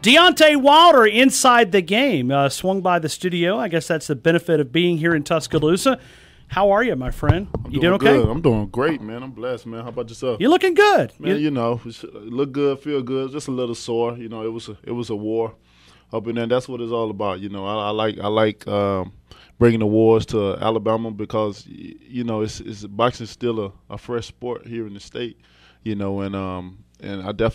Deontay Wilder inside the game, swung by the studio. I guess that's the benefit of being here in Tuscaloosa. How are you, my friend? You doing okay? Good. I'm doing great, man. I'm blessed, man. How about yourself? You're looking good. Man, you know, look good, feel good, just a little sore. You know, it was a war up in there. That's what it's all about. You know, I like bringing the wars to Alabama because, you know, boxing is still a fresh sport here in the state. You know, and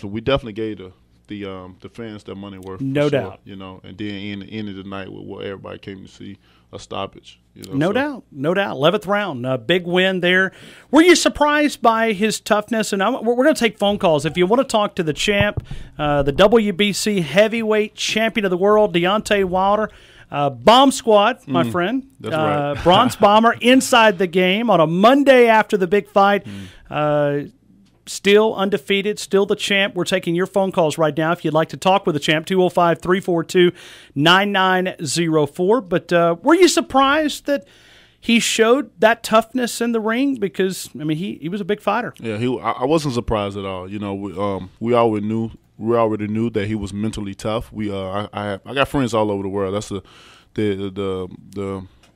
we definitely gave the fans their money worth. No sure, doubt. You know, and then end of the night with what everybody came to see, a stoppage. You know, no doubt. 11th round, big win there. Were you surprised by his toughness? And we're going to take phone calls. If you want to talk to the champ, the WBC heavyweight champion of the world, Deontay Wilder, Bomb Squad, my friend. That's right. Bronze Bomber inside the game on a Monday after the big fight. Still undefeated, still the champ. We're taking your phone calls right now if you'd like to talk with the champ, 205-342-9904. But were you surprised that he showed that toughness in the ring? Because, I mean, he was a big fighter. Yeah, I wasn't surprised at all. You know, we already knew that he was mentally tough. I got friends all over the world. That's the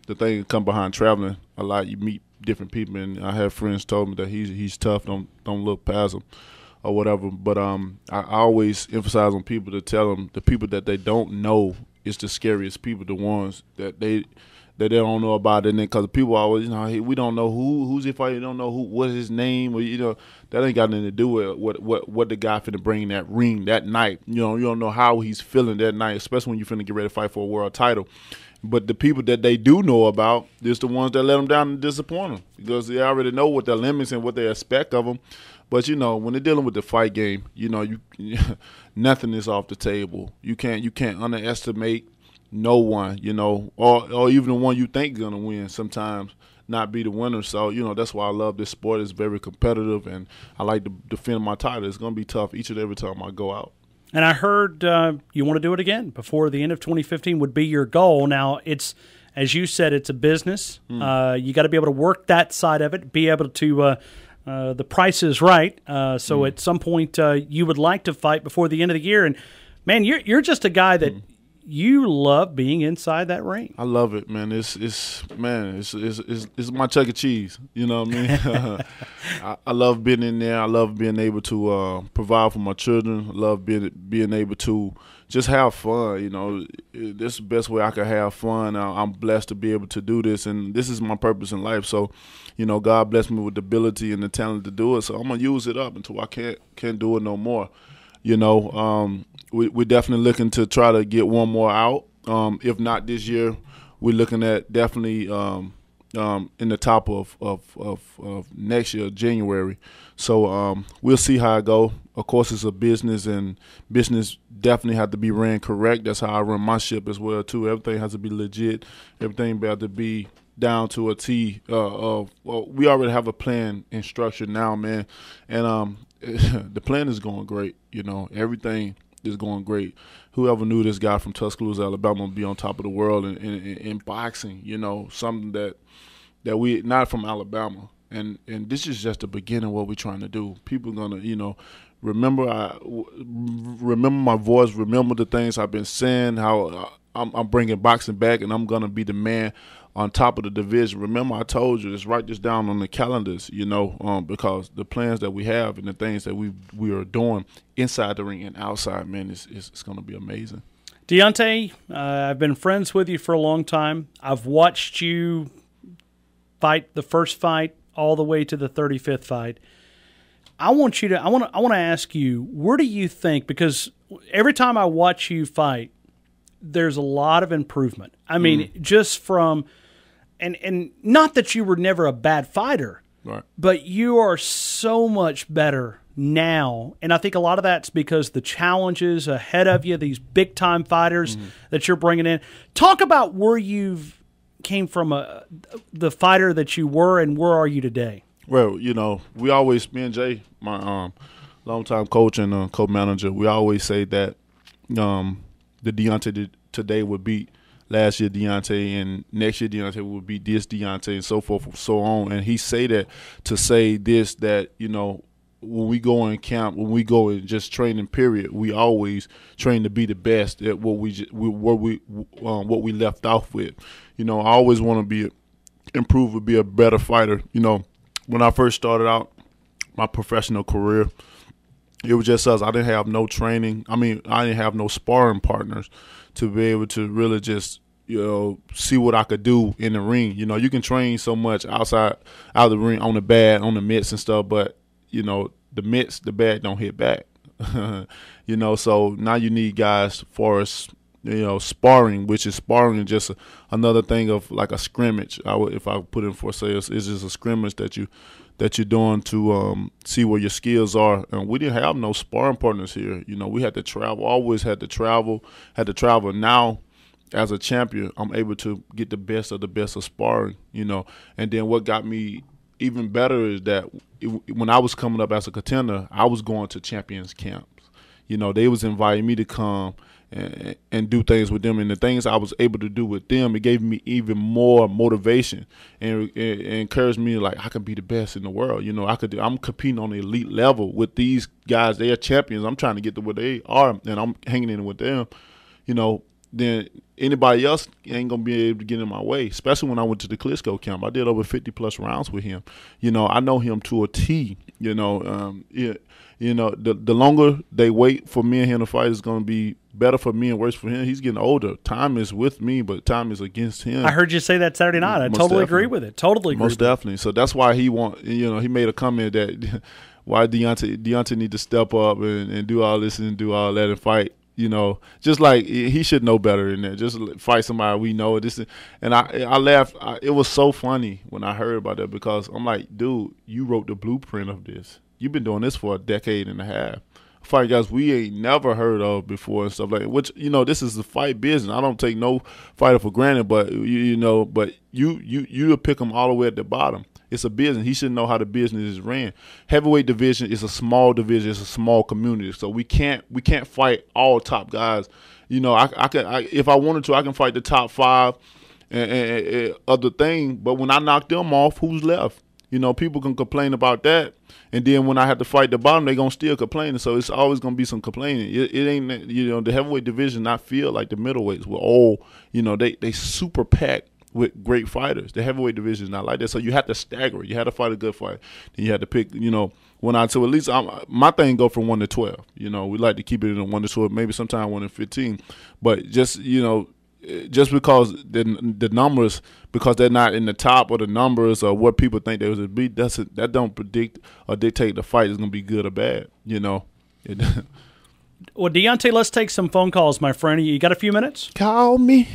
thing that come behind traveling a lot. You meet different people, and I have friends told me that he's tough. Don't look past him or whatever. But I always emphasize on people to tell them the people that they don't know is the scariest people, the ones that they don't know about it. And then because people always, you know, hey, we don't know who's he fighting, you don't know what is his name, or you know, that ain't got nothing to do with what the guy finna bring in that ring that night. You know, you don't know how he's feeling that night, especially when you finna get ready to fight for a world title. But the people that they do know about is the ones that let them down and disappoint them because they already know what their limits and what they expect of them. But, you know, when they're dealing with the fight game, you know, nothing is off the table. You can't underestimate no one, you know, or even the one you think is going to win sometimes not be the winner. So, you know, that's why I love this sport. It's very competitive, and I like to defend my title. It's going to be tough each and every time I go out. And I heard you want to do it again before the end of 2015 would be your goal. Now, it's, as you said, it's a business. You got to be able to work that side of it, be able to the price is right. So at some point you would like to fight before the end of the year. And, man, you're just a guy that you love being inside that ring. I love it, man. It's my Chuck E. Cheese. You know what I mean? I love being in there. I love being able to provide for my children. I love being able to just have fun. You know, this is the best way I can have fun. I'm blessed to be able to do this, and this is my purpose in life. So, you know, God blessed me with the ability and the talent to do it. So I'm gonna use it up until I can't do it no more. You know, we're definitely looking to try to get one more out. If not this year, we're looking at definitely in the top of next year, January. So we'll see how it go. Of course, it's a business, and business definitely have to be ran correct. That's how I run my ship as well too. Everything has to be legit. Everything got to be down to a T. Well, we already have a plan and structure now, man, and the plan is going great. You know, everything is going great. Whoever knew this guy from Tuscaloosa, Alabama, would be on top of the world in boxing? You know, something that we not from Alabama, and this is just the beginning of what we're trying to do. People are gonna, you know, remember my voice, remember the things I've been saying, how I'm bringing boxing back, and I'm gonna be the man on top of the division. Remember, I told you, just write this down on the calendars, you know, because the plans that we have and the things that we are doing inside the ring and outside, man, it's going to be amazing. Deontay, I've been friends with you for a long time. I've watched you fight the first fight all the way to the 35th fight. I want to ask you, where do you think, because every time I watch you fight, there's a lot of improvement. I mean, just from and not that you were never a bad fighter, right, but you are so much better now. And I think a lot of that's because the challenges ahead of you, these big-time fighters that you're bringing in. Talk about where you've came from, the fighter that you were, and where are you today? Well, you know, we always, me and Jay, my longtime coach and co-manager, we always say that the Deontay today would beat last year Deontay, and next year Deontay would beat this Deontay, and so forth and so on. And he say that to say this, that, you know, when we go in camp, when we go in just training period, we always train to be the best at what we left off with. You know, I always want to improve and be a better fighter. You know, when I first started out my professional career, it was just us. I didn't have no training. I mean, I didn't have no sparring partners to be able to really just, you know, see what I could do in the ring. You know, you can train so much out of the ring, on the bag, on the mitts and stuff, but, you know, the mitts, the bag don't hit back. You know, so now you need guys for us, you know, sparring, which is sparring just another thing of like a scrimmage. If I put it for sales, it's just a scrimmage that you're doing to see where your skills are. And we didn't have no sparring partners here. You know, we had to travel, always had to travel. Now, as a champion, I'm able to get the best of sparring, you know. And then what got me even better is that when I was coming up as a contender, I was going to champions camps. You know, they was inviting me to come and do things with them, and the things I was able to do with them, it gave me even more motivation and it encouraged me like I can be the best in the world. You know, I'm competing on the elite level with these guys. They are champions. I'm trying to get to where they are, and I'm hanging in with them. You know, then anybody else ain't gonna be able to get in my way. Especially when I went to the Klitschko camp, I did over 50+ rounds with him. You know, I know him to a T. You know, you know, the longer they wait for me and him to fight is gonna be better for me and worse for him. He's getting older. Time is with me, but time is against him. I heard you say that Saturday night. I totally agree with it. Totally agree. Most definitely. So that's why he made a comment that why Deontay need to step up and do all this and do all that and fight. You know, just like he should know better than that. Just fight somebody we know. And I laughed. It was so funny when I heard about that because I'm like, dude, you wrote the blueprint of this. You've been doing this for a decade and a half. Fight guys we ain't never heard of before and stuff like that. Which, you know, this is the fight business. I don't take no fighter for granted, but you pick them all the way at the bottom. It's a business. He should know how the business is ran. Heavyweight division is a small division. It's a small community. So we can't fight all top guys. You know, if I wanted to, I can fight the top 5 and other thing. But when I knock them off, who's left? You know, people can complain about that. And then when I have to fight the bottom, they're going to still complain. So it's always going to be some complaining. It ain't, you know, the heavyweight division not feel like the middleweights. We're all, you know, they super packed with great fighters. The heavyweight division is not like that. So you have to stagger it. You had to fight a good fight. Then you had to pick, you know, so at least my thing go from 1 to 12. You know, we like to keep it in a 1 to 12, maybe sometime 1 to 15. But just, you know, just because the numbers, because they're not in the top of the numbers or what people think they would be, that don't predict or dictate the fight is going to be good or bad, you know. Well, Deontay, let's take some phone calls, my friend. You got a few minutes? Call me.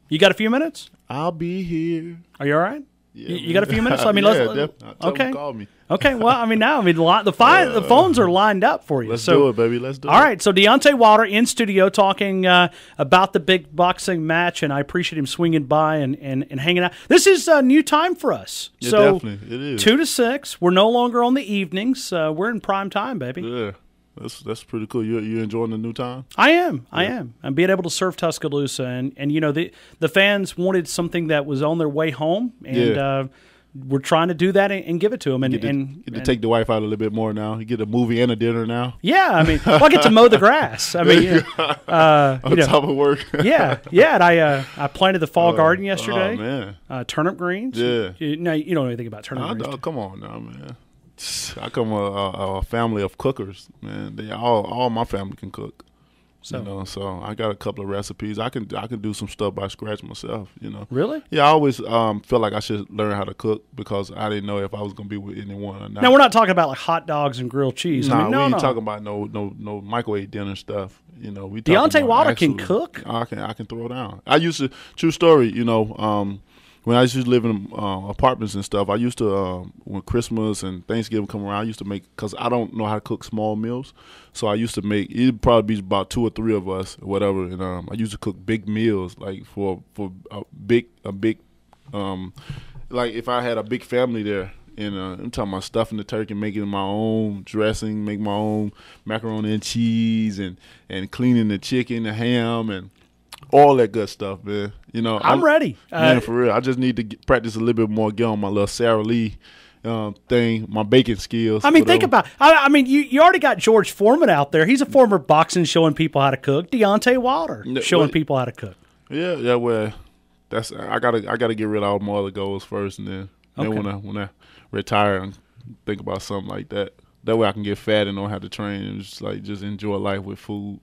You got a few minutes? I'll be here. Are you all right? Yeah, you got a few minutes? I mean, definitely. Okay. Call me. Okay. Well, I mean, the phones are lined up for you. Let's do it, baby. Let's do it. All right. So Deontay Wilder in studio talking about the big boxing match, and I appreciate him swinging by and hanging out. This is a new time for us. Yeah, so definitely. It is. 2 to 6. We're no longer on the evenings. We're in prime time, baby. Yeah. That's pretty cool. You enjoying the new time? I am. I'm being able to serve Tuscaloosa, and you know the fans wanted something that was on their way home, and we're trying to do that and give it to them. And get to take the wife out a little bit more now. You get a movie and a dinner now. Yeah, I mean, I get to mow the grass. I mean, on top of work. yeah. And I planted the fall garden yesterday. Oh man, turnip greens. Yeah. You don't know anything about turnip greens. Come on now, man. I come a family of cookers, man. They all my family can cook. So, you know, so I got a couple of recipes. I can do some stuff by scratch myself, you know. Really? Yeah, I always feel like I should learn how to cook because I didn't know if I was gonna be with anyone or not. Now we're not talking about like hot dogs and grilled cheese. Nah, we ain't talking about no microwave dinner stuff. You know, we Deontay Wilder can cook. I can throw down. I used to, true story, you know, when I used to live in apartments and stuff, I used to, when Christmas and Thanksgiving come around, I used to make, because I don't know how to cook small meals, so I used to make, it'd probably be about 2 or 3 of us or whatever, and I used to cook big meals, like for a big, like if I had a big family there, and I'm talking about stuffing the turkey, making my own dressing, make my own macaroni and cheese, and cleaning the chicken, the ham, and all that good stuff, man. You know, I'm ready. Man, for real. I just need to practice a little bit more, get on my little Sara Lee thing, my baking skills. I mean, think about. I mean, you already got George Foreman out there. He's a former boxing showing people how to cook. Deontay Wilder showing people how to cook. Yeah. Well, that's I gotta get rid of all my other goals first, and then when I retire and think about something like that. That way I can get fat and know how to train and just enjoy life with food.